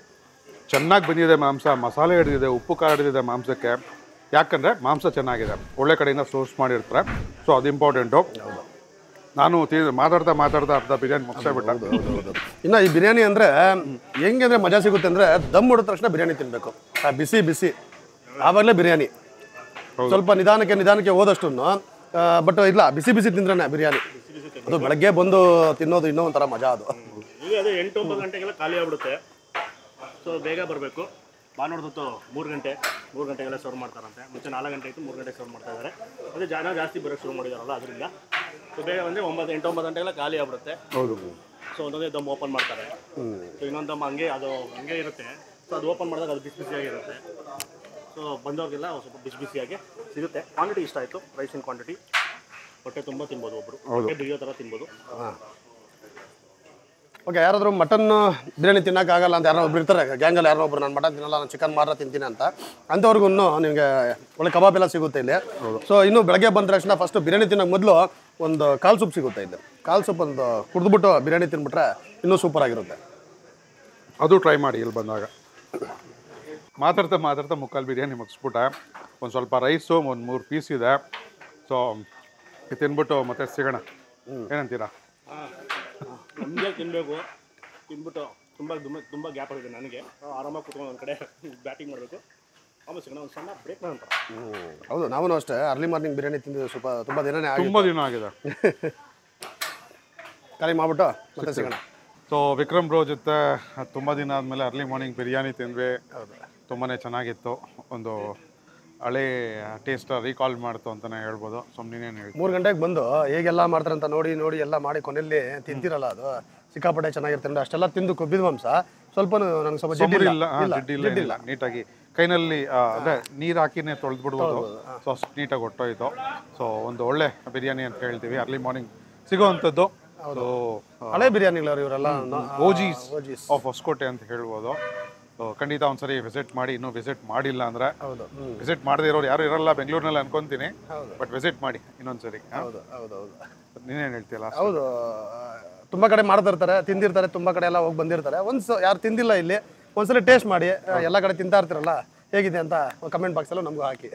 ಚೆನ್ನಾಗಿ ಬಂದಿದೆ ಮಾಂಸ, ಮಸಾಲೆ ಹಿಡಿದಿದೆ, ಉಪ್ಪು ಖಾರ ಹಿಡಿದಿದೆ ಮಾಂಸಕ್ಕೆ. ಯಾಕಂದರೆ ಮಾಂಸ ಚೆನ್ನಾಗಿದೆ, ಒಳ್ಳೆ ಕಡೆಯಿಂದ ಸೋರ್ಸ್ ಮಾಡಿರ್ತಾರೆ. ಸೊ ಅದು ಇಂಪಾರ್ಟೆಂಟು. ನಾನು ಮಾತಾಡ್ತಾ ಅರ್ಧ ಬಿರಿಯಾನಿ ಮುಗಿಸ್ಬಿಟ್ಟೆ. ಇನ್ನು ಈ ಬಿರಿಯಾನಿ ಅಂದರೆ ಹೆಂಗೆ ಅಂದರೆ ಮಜಾ ಸಿಗುತ್ತೆ ಅಂದರೆ ದಮ್ ಹೊಡೆದ ತಕ್ಷಣ ಬಿರಿಯಾನಿ ತಿನ್ನಬೇಕು. ಬಿಸಿ ಬಿಸಿ ಆವಾಗಲೇ ಬಿರಿಯಾನಿ. ಸ್ವಲ್ಪ ನಿಧಾನಕ್ಕೆ ಹೋದಷ್ಟು ಬಟ್ ಇಲ್ಲ, ಬಿಸಿ ಬಿಸಿ ತಿಂದ್ರೆ ಬಿರಿಯಾನಿ. ಅದು ಬೆಳಗ್ಗೆ ಬಂದು ತಿನ್ನೋದು ಇನ್ನೂ ಒಂಥರ ಮಜಾ ಅದು. ಈಗ ಅದು 8-9 ಗಂಟೆಗೆಲ್ಲ ಖಾಲಿ ಆಗ್ಬಿಡುತ್ತೆ. ಸೊ ಬೇಗ ಬರಬೇಕು. ಭಾನುವಾರದೊತ್ತು 3 ಗಂಟೆಗೆಲ್ಲ ಸರ್ವ್ ಮಾಡ್ತಾರಂತೆ. ಮುಂಚೆ 4 ಗಂಟೆ ಇತ್ತು, 3 ಗಂಟೆಗೆ ಸರ್ವ್ ಮಾಡ್ತಾ ಇದ್ದಾರೆ. ಅದೇ ಜನ ಜಾಸ್ತಿ ಬರೋಕ್ಕೆ ಶುರು ಮಾಡಿದಾರಲ್ಲ ಅದರಿಂದ. ಸೊ ಬೇಗ ಬಂದರೆ 8-9 ಗಂಟೆಗೆಲ್ಲ ಖಾಲಿ ಆಗ್ಬಿಡುತ್ತೆ. ಹೌದು. ಸೊ ಒಂದೊಂದೇ ದಮ್ ಓಪನ್ ಮಾಡ್ತಾರೆ. ಸೊ ಇನ್ನೊಂದು ದಮ್ ಹಂಗೆ ಇರುತ್ತೆ. ಸೊ ಅದು ಓಪನ್ ಮಾಡಿದಾಗ ಅದು ಬಿಸಿ ಬಿಸಿಯಾಗಿರುತ್ತೆ. ಸೊ ಬಂದವ್ರಿಗೆಲ್ಲ ಸ್ವಲ್ಪ ಬಿಸಿ ಬಿಸಿಯಾಗಿ ಸಿಗುತ್ತೆ. ಕ್ವಾಂಟಿಟಿ ಇಷ್ಟ ಆಯಿತು, ರೈಸಿನ ಕ್ವಾಂಟಿಟಿ. ಹೊಟ್ಟೆ ತುಂಬ ತಿನ್ಬೋದು, ಒಬ್ಬರು ಹೊಟ್ಟೆ ಬಿರಿಯೋ ಥರ ತಿನ್ಬೋದು. ಓಕೆ, ಯಾರಾದರೂ ಮಟನ್ ಬಿರಿಯಾನಿ ತಿನ್ನೋಕ್ಕಾಗಲ್ಲ ಅಂತ ಯಾರೋ ಒಬ್ರು ಇರ್ತಾರೆ ಗ್ಯಾಂಗಲ್ಲಿ, ಯಾರೋ ಒಬ್ರು ನಾನು ಮಟನ್ ತಿನ್ನಲ್ಲ, ನಾನು ಚಿಕನ್ ಮಾತ್ರ ತಿಂತೀನಿ ಅಂತ. ಅಂಥವ್ರಿಗೂ ನಿಮಗೆ ಒಳ್ಳೆ ಕಬಾಬ್ ಎಲ್ಲ ಸಿಗುತ್ತೆ ಇಲ್ಲಿ. ಸೊ ಇನ್ನು ಬೆಳಗ್ಗೆ ಬಂದ ತಕ್ಷಣ ಫಸ್ಟು ಬಿರಿಯಾನಿ ತಿನ್ನೋಕೆ ಮೊದಲು ಒಂದು ಕಾಲು ಸೂಪ್ ಸಿಗುತ್ತೆ ಇಲ್ಲಿ. ಕಾಲು ಸೂಪ್ ಒಂದು ಕುಡಿದ್ಬಿಟ್ಟು ಬಿರಿಯಾನಿ ತಿನ್ಬಿಟ್ರೆ ಇನ್ನೂ ಸೂಪರ್ ಆಗಿರುತ್ತೆ. ಅದು ಟ್ರೈ ಮಾಡಿ ಇಲ್ಲಿ ಬಂದಾಗ. ಮಾತಾಡ್ತಾ ಮುಕ್ಕಾಲು ಬಿರಿಯಾನಿ ಮುಗಿಸ್ಬಿಟ್ಟೆ. ಒಂದು ಸ್ವಲ್ಪ ರೈಸು, ಒಂದು 3 ಪೀಸ್ ಇದೆ. ಸೊ ತಿನ್ಬಿಟ್ಟು ಮತ್ತೆ ಸಿಗೋಣ. ಏನಂತೀರಾ? ನಮಗೆ ತಿನ್ನಬೇಕು. ತಿನ್ಬಿಟ್ಟು ತುಂಬ ಗ್ಯಾಪ್ ಆಗಿದೆ ನನಗೆ. ಆರಾಮಾಗಿ ಕೂತ್ಕೊಂಡು ಒಂದು ಕಡೆ ಬ್ಯಾಟಿಂಗ್ ಮಾಡಬೇಕು. ಆಮೇಲೆ ಸಿಗೋಣ, ಒಂದು ಸಣ್ಣ ಬ್ರೇಕ್ ಮಾಡೋಣ. ಹೌದು, ನಾವೂ ಅಷ್ಟೇ ಅರ್ಲಿ ಮಾರ್ನಿಂಗ್ ಬಿರಿಯಾನಿ ತಿಂದು ತುಂಬ ದಿನನೇ ಆಗಿದೆ. ತುಂಬ ದಿನ ಆಗಿದೆ. ಖಾಲಿ ಮಾಡ್ಬಿಟ್ಟು ಮತ್ತೆ ಸಿಗೋಣ. ಸೊ ವಿಕ್ರಮ್ ಬ್ರೋ ಜೊತೆ ತುಂಬ ದಿನ ಆದಮೇಲೆ ಅರ್ಲಿ ಮಾರ್ನಿಂಗ್ ಬಿರಿಯಾನಿ ತಿಂದ್ವಿ. ತುಂಬಾ ಚೆನ್ನಾಗಿತ್ತು. ಒಂದು ಹಳೆ ಟೇಸ್ಟ್ ರೀಕಾಲ್ ಮಾಡ್ತು ಅಂತಲೇ ಹೇಳ್ಬೋದು. ಸುಮ್ಮನೇನು ಹೇಳಿ 3 ಗಂಟೆಗೆ ಬಂದು ಹೇಗೆಲ್ಲ ಮಾಡ್ತಾರಂತ ನೋಡಿ ಎಲ್ಲ ಮಾಡಿ ಕೊನೆಯಲ್ಲಿ ತಿಂತಿರಲ್ಲ, ಅದು ಸಿಕ್ಕಾಪಟ್ಟೆ ಚೆನ್ನಾಗಿರುತ್ತೆ. ಅಷ್ಟೆಲ್ಲ ತಿಂದು ಕೊಬ್ಬಿದ ಮಾಂಸ ಸ್ವಲ್ಪ ನನಗೆ ಸ್ವಲ್ಪ ಜಿಡ್ಡಿಲ್ಲ ನೀಟಾಗಿ ಕೈನಲ್ಲಿ ಅದೇ ನೀರು ಹಾಕಿನೇ ತೊಳೆದ್ಬಿಡ್ಬೋದು. ಸೊ ಅಷ್ಟು ನೀಟಾಗಿ ಹೊಟ್ಟೋಯ್ತು. ಸೊ ಒಂದು ಒಳ್ಳೆ ಬಿರಿಯಾನಿ ಅಂತ ಹೇಳ್ತೀವಿ ಅರ್ಲಿ ಮಾರ್ನಿಂಗ್ ಸಿಗೋವಂಥದ್ದು. ಸೊ ಹಳೆ ಬಿರಿಯಾನಿಗಳು ಇವರೆಲ್ಲ ಓಜೀಸ್ ಆಫ್ ಹೊಸಕೋಟೆ ಅಂತ ಹೇಳ್ಬೋದು. ಸೊ ಖಂಡಿತ ಒಂದ್ಸರಿ ವಿಸಿಟ್ ಮಾಡಿ. ಇನ್ನೂ ವಿಸಿಟ್ ಮಾಡಿಲ್ಲ ಅಂದರೆ, ವಿಸಿಟ್ ಮಾಡದೇ ಇರೋರು ಯಾರು ಇರಲ್ಲ ಬೆಂಗಳೂರಿನಲ್ಲಿ ಅನ್ಕೊಂತೀನಿ. ಬಟ್ ವಿಸಿಟ್ ಮಾಡಿ ಇನ್ನೊಂದ್ಸರಿ. ನೀನೇನು ಹೇಳ್ತೀಯಲ್ಲ? ಹೌದು, ತುಂಬ ಕಡೆ ಮಾಡ್ತಾ ಇರ್ತಾರೆ, ತಿಂದಿರ್ತಾರೆ, ತುಂಬ ಕಡೆ ಎಲ್ಲ ಹೋಗಿ ಬಂದಿರ್ತಾರೆ. ಯಾರು ತಿಂದಿಲ್ಲ ಇಲ್ಲಿ ಒಂದ್ಸಲ ಟೇಸ್ಟ್ ಮಾಡಿ. ಎಲ್ಲ ಕಡೆ ತಿಂತಾ ಇರ್ತೀರಲ್ಲ, ಹೇಗಿದೆ ಅಂತ ಕಮೆಂಟ್ ಬಾಕ್ಸಲ್ಲೂ ನಮಗೂ ಹಾಕಿ.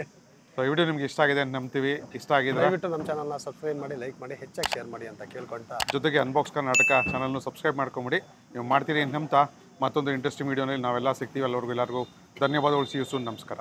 ಸೊ ಈ ವಿಡಿಯೋ ನಿಮ್ಗೆ ಇಷ್ಟ ಆಗಿದೆ ಅಂತ ನಂಬ್ತೀವಿ. ಇಷ್ಟ ಆಗಿದ್ರೆ ದಯವಿಟ್ಟು ನಮ್ಮ ಚಾನಲ್ನ ಸಬ್ಸ್ಕ್ರೈಬ್ ಮಾಡಿ, ಲೈಕ್ ಮಾಡಿ, ಹೆಚ್ಚಾಗಿ ಶೇರ್ ಮಾಡಿ ಅಂತ ಕೇಳ್ಕೊಂತ, ಜೊತೆಗೆ ಅನ್ಬಾಕ್ಸ್ ಕರ್ನಾಟಕ ಚಾನಲ್ನು ಸಬ್ಸ್ಕ್ರೈಬ್ ಮಾಡ್ಕೊಂಬಿಡಿ. ನೀವು ಮಾಡ್ತೀರಿ ಅಂತ ನಂಬ್ತಾ ಮತ್ತೊಂದು ಇಂಟ್ರೆಸ್ಟಿಂಗ್ ವಿಡಿಯೋನಲ್ಲಿ ನಾವೆಲ್ಲ ಸಿಗ್ತೀವಿ. ಎಲ್ಲರಿಗೂ ಧನ್ಯವಾದಗಳು. See you soon. ನಮಸ್ಕಾರ.